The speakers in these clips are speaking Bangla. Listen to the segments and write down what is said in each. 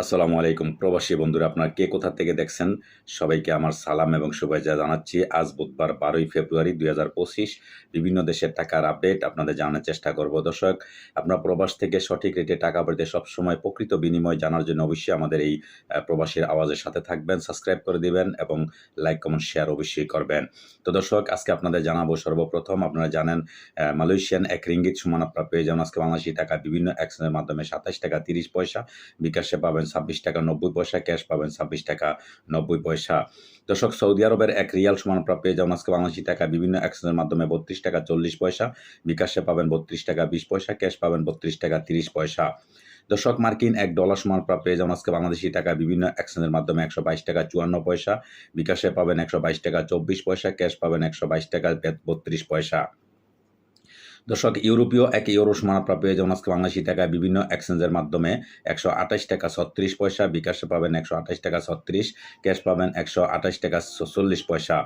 আসসালামু আলাইকুম প্রবাসী বন্ধুরা, আপনারা কে কোথা থেকে দেখছেন? সবাইকে আমার সালাম এবং শুভেচ্ছা জানাচ্ছি। আজ বুধবার 12ই ফেব্রুয়ারি 2025 বিভিন্ন দেশের টাকার আপডেট আপনাদের জানার চেষ্টা করব। দর্শক, আপনারা প্রবাস থেকে সঠিক রেটে টাকা পেতে সবসময় প্রকৃত বিনিময় জানার জন্য অবশ্যই আমাদের এই প্রবাসীর আওয়াজের সাথে থাকবেন, সাবস্ক্রাইব করে দিবেন এবং লাইক কমেন্ট শেয়ার অবশ্যই করবেন। তো দর্শক, আজকে আপনাদের জানাবো সর্বপ্রথম আপনারা জানেন মালয়েশিয়ান এক রিঙ্গিত সমান আপনারা পেয়ে যাবেন আজকে বাংলাদেশি টাকা বিভিন্ন এক্সচেঞ্জের মাধ্যমে 27 টাকা 30 পয়সা, বিকাশে পাবেন 26 টাকা 90 পয়সা, ক্যাশ পাবেন 26 টাকা 90 পয়সা। দর্শক, সৌদি আরবের এক রিয়াল সমান আপনারা পেয়ে যাবেন আজকে বাংলাদেশি টাকা বিভিন্ন এক্সচেঞ্জের মাধ্যমে 32 টাকা 40 পয়সা, বিকাশে পাবেন 32 টাকা 20 পয়সা, ক্যাশ পাবেন 32 টাকা 30 পয়সা। দর্শক, মার্কিন $1 সমান আপনারা পেয়ে যাবেন আজকে বাংলাদেশি টাকা বিভিন্ন এক্সচেঞ্জের মাধ্যমে 122 টাকা 54 পয়সা, বিকাশে পাবেন 122 টাকা 24 পয়সা, ক্যাশ পাবেন 122 টাকা 32 পয়সা। দর্শক, ইউরোপীয় এক ইউরো সমান আপনারা পেয়ে যাবেন আজকে বাংলাদেশি টাকা বিভিন্ন এক্সচেঞ্জের মাধ্যমে 128 টাকা 36 পয়সা, বিকাশে পাবেন 128 টাকা 36, ক্যাশ পাবেন 128 টাকা 44 পয়সা।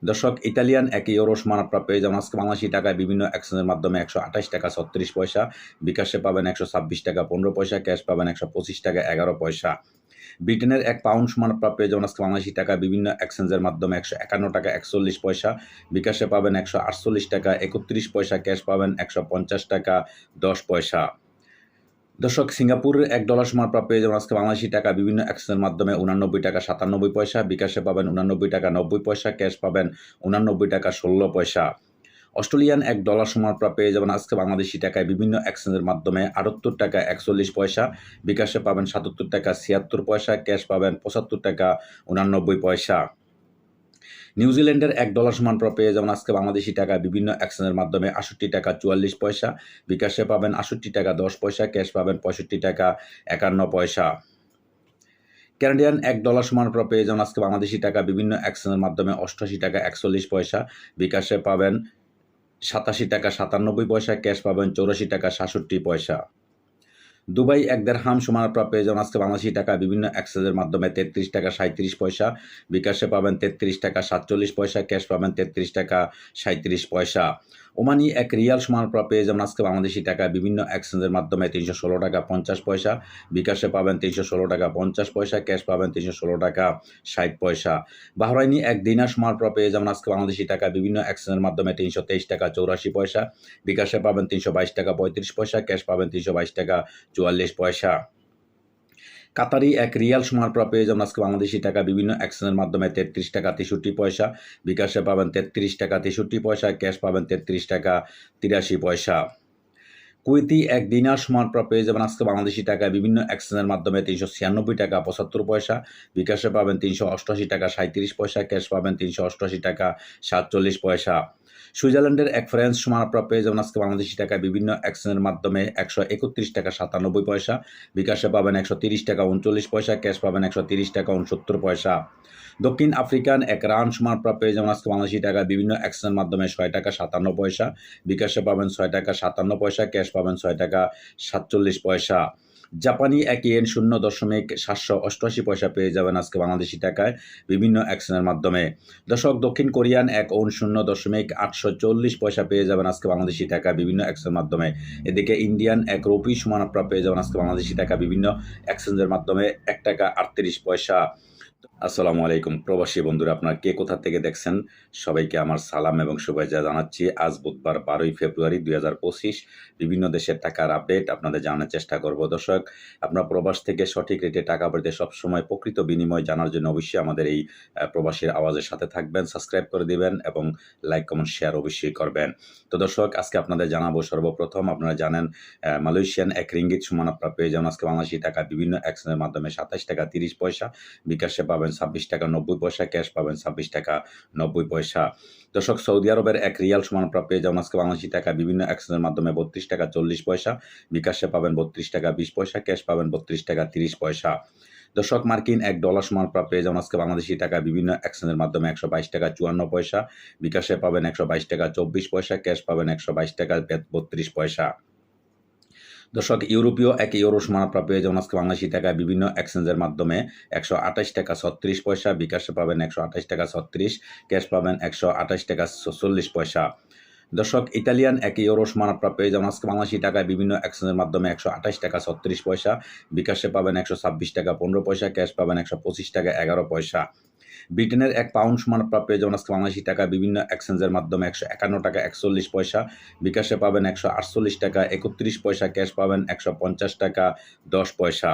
দর্শক, ইতালিয়ান এক ইউরো সমান আপনারা পেয়ে যাবেন আজকে বাংলাদেশি টাকায় বিভিন্ন এক্সচেঞ্জের মাধ্যমে 128 টাকা 36 পয়সা, বিকাশে পাবেন 126 টাকা 15 পয়সা, ক্যাশ পাবেন 125 টাকা 11 পয়সা। ব্রিটেনের এক পাউন্ড সমান আপনারা পেয়ে যাবেন আজকে বাংলাদেশি টাকা বিভিন্ন এক্সচেঞ্জের মাধ্যমে 151 টাকা 41 পয়সা, বিকাশে পাবেন 148 টাকা 31 পয়সা, ক্যাশ পাবেন 150 টাকা 10 পয়সা। দর্শক, সিঙ্গাপুরের $1 সমান আপনারা পেয়ে যাবেন আজকে বাংলাদেশি টাকা বিভিন্ন এক্সচেঞ্জের মাধ্যমে 89 টাকা 97 পয়সা, বিকাশে পাবেন 89 টাকা 90 পয়সা, ক্যাশ পাবেন 89 টাকা 16 পয়সা। অস্ট্রেলিয়ান $1 সমান আপনারা পেয়ে যাবেন আজকে বাংলাদেশি টাকায় বিভিন্ন এক্সচেঞ্জের মাধ্যমে 78 টাকা 41 পয়সা, বিকাশে পাবেন 77 টাকা 76 পয়সা, ক্যাশ পাবেন 75 টাকা 89 পয়সা। নিউজিল্যান্ডের $1 সমান আপনারা পেয়ে যাবেন আজকে বাংলাদেশি টাকা বিভিন্ন এক্সচেঞ্জের মাধ্যমে 68 টাকা 44 পয়সা, বিকাশে পাবেন 68 টাকা 10 পয়সা, ক্যাশ পাবেন 65 টাকা 51 পয়সা। ক্যানাডিয়ান $1 সমান আপনারা পেয়ে যাবেন আজকে বাংলাদেশি টাকা বিভিন্ন এক্সচেঞ্জের মাধ্যমে 88 টাকা 41 পয়সা, বিকাশে পাবেন 87 টাকা 97 পয়সা, ক্যাশ পাবেন 84 টাকা 67 পয়সা। দুবাই এক দেড়হাম সমান আপনারা পেয়ে যাবেন আজকে বাংলাদেশি টাকা বিভিন্ন এক্সচেঞ্জের মাধ্যমে 33 টাকা 37 পয়সা, বিকাশে পাবেন 33 টাকা 47 পয়সা, ক্যাশ পাবেন 33 টাকা 37 পয়সা। ওমানি এক রিয়াল সমান আপনারা পেয়ে যাবেন আজকে বাংলাদেশি টাকা বিভিন্ন এক্সচেঞ্জের মাধ্যমে 316 টাকা 50 পয়সা, বিকাশে পাবেন 316 টাকা 50 পয়সা, ক্যাশ পাবেন 316 টাকা 60 পয়সা। বাহরাইনি এক দিনার সমান আপনারা পেয়ে যাবেন আজকে বাংলাদেশি টাকা বিভিন্ন এক্সচেঞ্জের মাধ্যমে 323 টাকা 84 পয়সা, বিকাশে পাবেন 322 টাকা 35 পয়সা, ক্যাশ পাবেন 322 টাকা 44 পয়সা। কাতারি এক রিয়াল সমান আপনারা পেয়ে যাবেন আজকে বাংলাদেশি টাকা বিভিন্ন এক্সচেঞ্জের মাধ্যমে 33 টাকা 63 পয়সা, বিকাশে পাবেন 33 টাকা 63 পয়সা, ক্যাশ পাবেন 33 টাকা 83 পয়সা। কুয়েতি এক দিনার সমান আপনারা পেয়ে যাবেন আজকে বাংলাদেশি টাকা বিভিন্ন এক্সচেঞ্জের মাধ্যমে 396 টাকা 75 পয়সা, বিকাশে পাবেন 388 টাকা 37 পয়সা, ক্যাশ পাবেন 388 টাকা 47 পয়সা। সুইজারল্যান্ডের এক ফ্রান্স সমান আপনারা পেয়ে যাবেন আজকে বাংলাদেশি টাকা বিভিন্ন এক্সচেঞ্জের মাধ্যমে 131 টাকা 97 পয়সা, বিকাশে পাবেন 130 টাকা 39 পয়সা, ক্যাশ পাবেন 130 টাকা 69 পয়সা। দক্ষিণ আফ্রিকান এক রান সমান আপনারা পেয়ে যাবেন আজকে বাংলাদেশি টাকা বিভিন্ন এক্সচেঞ্জের মাধ্যমে 6 টাকা 57 পয়সা, বিকাশে পাবেন 6 টাকা 57 পয়সা, ক্যাশ পাবেন 6 টাকা 47 পয়সা। জাপানি এক ইয়েন 0.788 পয়সা পেয়ে যাবেন আজকে বাংলাদেশি টাকায় বিভিন্ন এক্সচেঞ্জের মাধ্যমে। দর্শক, দক্ষিণ কোরিয়ান এক ওন 0.840 পয়সা পেয়ে যাবেন আজকে বাংলাদেশি টাকা বিভিন্ন এক্সচেঞ্জের মাধ্যমে। এদিকে ইন্ডিয়ান এক রুপি সমান আপনারা পেয়ে যাবেন আজকে বাংলাদেশি টাকা বিভিন্ন এক্সচেঞ্জের মাধ্যমে 1 টাকা 38 পয়সা। আসসালামু আলাইকুম প্রবাসী বন্ধুরা, আপনারা কে কোথা থেকে দেখছেন? সবাইকে আমার সালাম এবং শুভেচ্ছা জানাচ্ছি। আজ বুধবার 12ই ফেব্রুয়ারি 2025 বিভিন্ন দেশের টাকার আপডেট আপনাদের জানার চেষ্টা করব। দর্শক, আপনারা প্রবাস থেকে সঠিক রেটে টাকা পেতে সবসময় প্রকৃত বিনিময় জানার জন্য অবশ্যই আমাদের এই প্রবাসীর আওয়াজের সাথে থাকবেন, সাবস্ক্রাইব করে দিবেন এবং লাইক কমেন্ট শেয়ার অবশ্যই করবেন। তো দর্শক, আজকে আপনাদের জানাবো সর্বপ্রথম আপনারা জানেন মালয়েশিয়ান এক রিঙ্গিত সমান আপনারা পেয়ে যাবেন আজকে বাংলাদেশি টাকা বিভিন্ন এক্সচেঞ্জের মাধ্যমে 27 টাকা 30 পয়সা, বিকাশে পাবেন 26 টাকা 90 পয়সা, ক্যাশ পাবেন 26 টাকা 90 পয়সা। দর্শক, সৌদি আরবের এক রিয়াল সমান আপনারা পেয়ে যাবেন আজকে বাংলাদেশি টাকা বিভিন্ন এক্সচেঞ্জের মাধ্যমে 32 টাকা 40 পয়সা, বিকাশে পাবেন 32 টাকা 20 পয়সা, ক্যাশ পাবেন 32 টাকা 30 পয়সা। দর্শক, মার্কিন $1 সমান আপনারা পেয়ে যাবেন আজকে বাংলাদেশি টাকা বিভিন্ন এক্সচেঞ্জের মাধ্যমে 122 টাকা 54 পয়সা, বিকাশে পাবেন 122 টাকা 24 পয়সা, ক্যাশ পাবেন 122 টাকা 32 পয়সা। দর্শক, ইউরোপীয় এক ইউরো সমান আপনারা পেয়ে যাবেন আজকে বাংলাদেশি টাকা বিভিন্ন এক্সচেঞ্জের মাধ্যমে 128 টাকা 36 পয়সা, বিকাশে পাবেন 128 টাকা 36, ক্যাশ পাবেন 128 টাকা 44 পয়সা। দর্শক, ইতালিয়ান ১ ইউরো সমান আপনারা পেয়ে যাবেন আজকে বাংলাদেশি টাকায় বিভিন্ন এক্সচেঞ্জের মাধ্যমে ১২৮ টাকা ৩৬ পয়সা, বিকাশে পাবেন ১২৬ টাকা ১৫ পয়সা, ক্যাশ পাবেন ১২৫ টাকা ১১ পয়সা। ব্রিটেনের ১ পাউন্ড সমান আপনারা পেয়ে যাবেন আজকে বাংলাদেশি টাকায় বিভিন্ন এক্সচেঞ্জের মাধ্যমে ১৫১ টাকা ৪১ পয়সা, বিকাশে পাবেন ১৪৮ টাকা ৩১ পয়সা, ক্যাশ পাবেন ১৫০ টাকা ১০ পয়সা।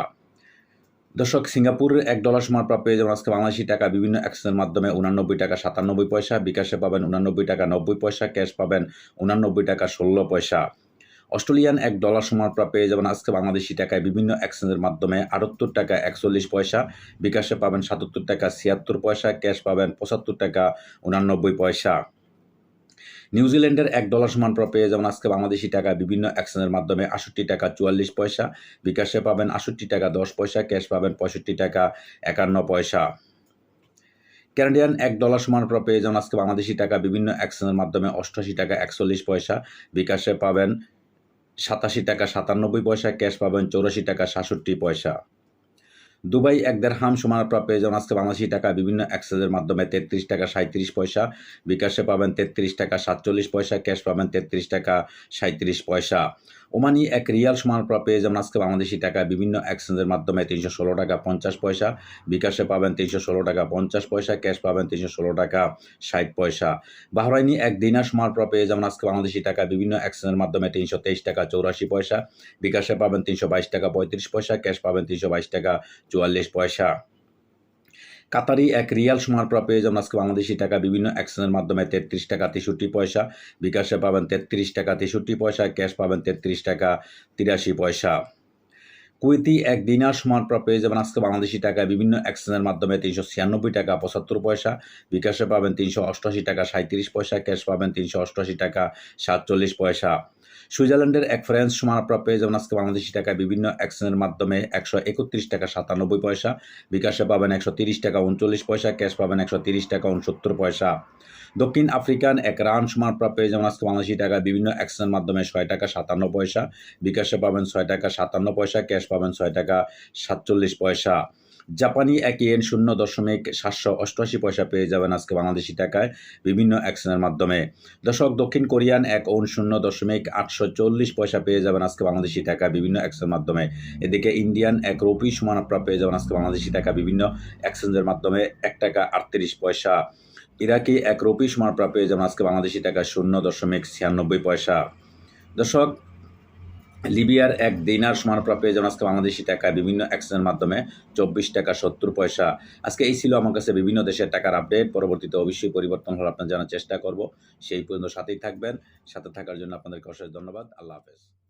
দর্শক, সিঙ্গাপুরের $1 সমান আপনারা পেয়ে যাবেন আজকে বাংলাদেশি টাকা বিভিন্ন এক্সচেঞ্জের মাধ্যমে ৮৯ টাকা ৯৭ পয়সা, বিকাশে পাবেন ৮৯ টাকা ৯০ পয়সা, ক্যাশ পাবেন ৮৯ টাকা ১৬ পয়সা। অস্ট্রেলিয়ান $1 সমান আপনারা পেয়ে যাবেন আজকে বাংলাদেশি টাকায় বিভিন্ন এক্সচেঞ্জের মাধ্যমে ৭৮ টাকা ৪১ পয়সা, বিকাশে পাবেন ৭৭ টাকা ৭৬ পয়সা, ক্যাশ পাবেন ৭৫ টাকা ৮৯ পয়সা। নিউজিল্যান্ডের $1 সমান আপনারা পেয়ে যাবেন আজকে বাংলাদেশি টাকায় বিভিন্ন এক্সচেঞ্জের মাধ্যমে ৬৮ টাকা ৪৪ পয়সা, বিকাশে পাবেন ৬৮ টাকা ১০ পয়সা, ক্যাশ পাবেন ৬৫ টাকা ৫১ পয়সা। ক্যানাডিয়ান $1 সমান আপনারা পেয়ে যাবেন আজকে বাংলাদেশি টাকা বিভিন্ন এক্সচেঞ্জের মাধ্যমে ৮৮ টাকা ৪১ পয়সা, বিকাশে পাবেন ৮৭ টাকা ৯৭ পয়সা, ক্যাশ পাবেন ৮৪ টাকা ৬৭ পয়সা। দুবাই ১ দিরহাম সমান আপনারা পেয়ে যাবেন আজকে বাংলাদেশি টাকা বিভিন্ন এক্সচেঞ্জের মাধ্যমে ৩৩ টাকা ৩৭ পয়সা, বিকাশে পাবেন ৩৩ টাকা ৪৭ পয়সা, ক্যাশ পাবেন ৩৩ টাকা ৩৭ পয়সা। ওমানি ১ রিয়াল সমান আপনারা পেয়ে যাবেন আজকে বাংলাদেশি টাকা বিভিন্ন এক্সচেঞ্জের মাধ্যমে ৩১৬ টাকা ৫০ পয়সা, বিকাশে পাবেন ৩১৬ টাকা ৫০ পয়সা, ক্যাশ পাবেন ৩১৬ টাকা ৬০ পয়সা। বাহরাইনি ১ দিনার সমান আপনারা পেয়ে যাবেন আজকে বাংলাদেশি টাকা বিভিন্ন এক্সচেঞ্জের মাধ্যমে ৩২৩ টাকা ৮৪ পয়সা, বিকাশে পাবেন ৩২২ টাকা ৩৫ পয়সা, ক্যাশ পাবেন ৩২২ টাকা ৪৪ পয়সা। কাতারি ১ রিয়াল সমান আপনারা পেয়ে যাবেন আজকে বাংলাদেশি টাকা বিভিন্ন এক্সচেঞ্জের মাধ্যমে ৩৩ টাকা ৬৩ পয়সা, বিকাশে পাবেন ৩৩ টাকা ৬৩ পয়সা, ক্যাশ পাবেন ৩৩ টাকা ৮৩ পয়সা। কুয়েতি ১ দিনার সমান আপনারা পেয়ে যাবেন আজকে বাংলাদেশি টাকা বিভিন্ন এক্সচেঞ্জের মাধ্যমে ৩৯৬ টাকা ৭৫ পয়সা, বিকাশে পাবেন ৩৮৮ টাকা ৩৭ পয়সা, ক্যাশ পাবেন ৩৮৮ টাকা ৪৭ পয়সা। সুইজারল্যান্ডের ১ ফ্রান্স সমান আপনারা পেয়ে যাবেন আজকে বাংলাদেশি টাকা বিভিন্ন এক্সচেঞ্জের মাধ্যমে ১৩১ টাকা ৯৭ পয়সা, বিকাশে পাবেন ১৩০ টাকা ৩৯ পয়সা, ক্যাশ পাবেন ১৩০ টাকা ৬৯ পয়সা। দক্ষিণ আফ্রিকান ১ রান সমান আপনারা পেয়ে যাবেন আজকে বাংলাদেশি টাকা বিভিন্ন এক্সচেঞ্জের মাধ্যমে ৬ টাকা ৫৭ পয়সা, বিকাশে পাবেন ৬ টাকা ৫৭ পয়সা, ক্যাশ পাবেন ৬ টাকা ৪৭ পয়সা। জাপানি ১ ইয়েন ০.৭৮৮ পয়সা পেয়ে যাবেন আজকে বাংলাদেশি টাকায় বিভিন্ন এক্সচেঞ্জের মাধ্যমে। দর্শক, দক্ষিণ কোরিয়ান ১ ওন ০.৮৪০ পয়সা পেয়ে যাবেন আজকে বাংলাদেশি টাকা বিভিন্ন এক্সচেঞ্জের মাধ্যমে। এদিকে ইন্ডিয়ান ১ রুপি সমান আপনারা পেয়ে যাবেন আজকে বাংলাদেশি টাকা বিভিন্ন এক্সচেঞ্জের মাধ্যমে ১ টাকা ৩৮ পয়সা। ইরাকি ১ রুপি সমান আপনারা পেয়ে যাবেন আজকে বাংলাদেশি টাকা ০.৯৬ পয়সা। দর্শক, লিবিয়ার ১ দিনার সমান আপনারা পেয়ে যাবেন আজকে বাংলাদেশি টাকা বিভিন্ন এক্সচেঞ্জের মাধ্যমে ২৪ টাকা ৭০ পয়সা। আজকে এই ছিল আমার কাছে বিভিন্ন দেশের টাকার আপডেট। পরবর্তীতে অবশ্যই পরিবর্তন হলে আপনার জানার চেষ্টা করব। সেই পর্যন্ত সাথেই থাকবেন। সাথে থাকার জন্য আপনাদেরকে অশেষ ধন্যবাদ। আল্লাহ হাফেজ।